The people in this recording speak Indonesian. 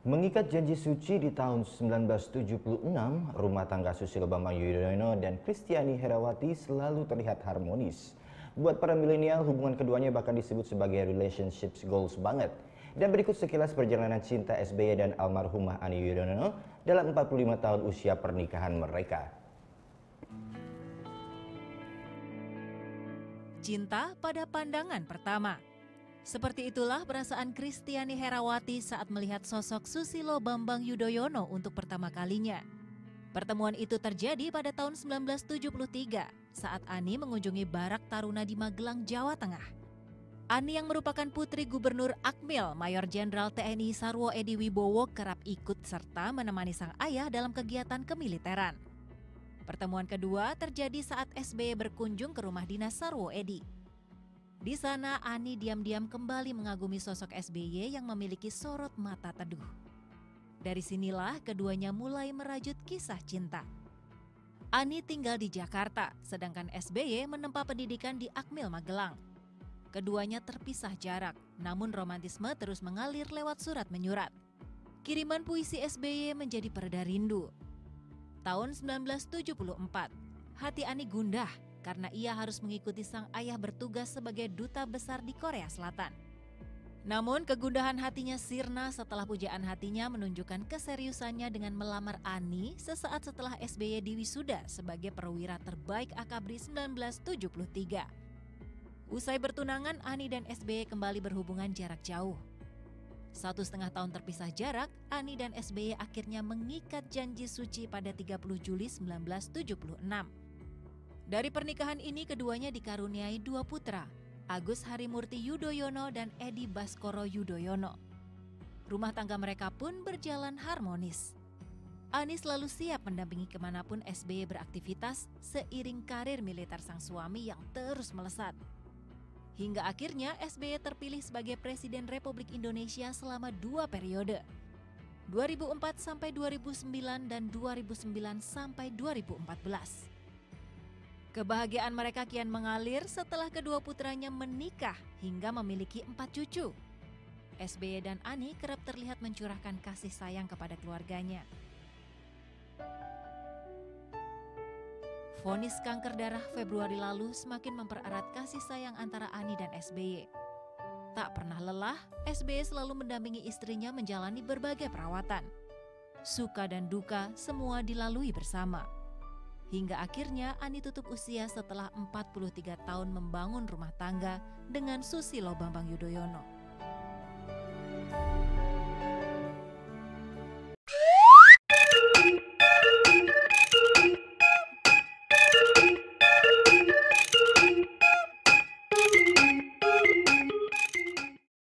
Mengikat janji suci di tahun 1976, rumah tangga Susilo Bambang Yudhoyono dan Kristiani Herawati selalu terlihat harmonis. Buat para milenial, hubungan keduanya bahkan disebut sebagai relationships goals banget. Dan berikut sekilas perjalanan cinta SBY dan almarhumah Ani Yudhoyono dalam 45 tahun usia pernikahan mereka. Cinta pada pandangan pertama. Seperti itulah perasaan Kristiani Herawati saat melihat sosok Susilo Bambang Yudhoyono untuk pertama kalinya. Pertemuan itu terjadi pada tahun 1973 saat Ani mengunjungi Barak Taruna di Magelang, Jawa Tengah. Ani yang merupakan putri Gubernur Akmil Mayor Jenderal TNI Sarwo Edi Wibowo kerap ikut serta menemani sang ayah dalam kegiatan kemiliteran. Pertemuan kedua terjadi saat SBY berkunjung ke rumah dinas Sarwo Edi. Di sana Ani diam-diam kembali mengagumi sosok SBY yang memiliki sorot mata teduh. Dari sinilah keduanya mulai merajut kisah cinta. Ani tinggal di Jakarta, sedangkan SBY menempa pendidikan di Akmil Magelang. Keduanya terpisah jarak, namun romantisme terus mengalir lewat surat menyurat. Kiriman puisi SBY menjadi pereda rindu. Tahun 1974, hati Ani gundah karena ia harus mengikuti sang ayah bertugas sebagai duta besar di Korea Selatan. Namun kegundahan hatinya sirna setelah pujaan hatinya menunjukkan keseriusannya dengan melamar Ani sesaat setelah SBY diwisuda sebagai perwira terbaik Akabri 1973. Usai bertunangan, Ani dan SBY kembali berhubungan jarak jauh. 1,5 tahun terpisah jarak, Ani dan SBY akhirnya mengikat janji suci pada 30 Juli 1976. Dari pernikahan ini keduanya dikaruniai 2 putra, Agus Harimurti Yudhoyono dan Edi Baskoro Yudhoyono. Rumah tangga mereka pun berjalan harmonis. Ani selalu siap mendampingi kemanapun SBY beraktivitas seiring karir militer sang suami yang terus melesat. Hingga akhirnya SBY terpilih sebagai Presiden Republik Indonesia selama 2 periode, 2004 sampai 2009 dan 2009 sampai 2014. Kebahagiaan mereka kian mengalir setelah kedua putranya menikah hingga memiliki 4 cucu. SBY dan Ani kerap terlihat mencurahkan kasih sayang kepada keluarganya. Vonis kanker darah Februari lalu semakin mempererat kasih sayang antara Ani dan SBY. Tak pernah lelah, SBY selalu mendampingi istrinya menjalani berbagai perawatan. Suka dan duka semua dilalui bersama. Hingga akhirnya Ani tutup usia setelah 43 tahun membangun rumah tangga dengan Susilo Bambang Yudhoyono.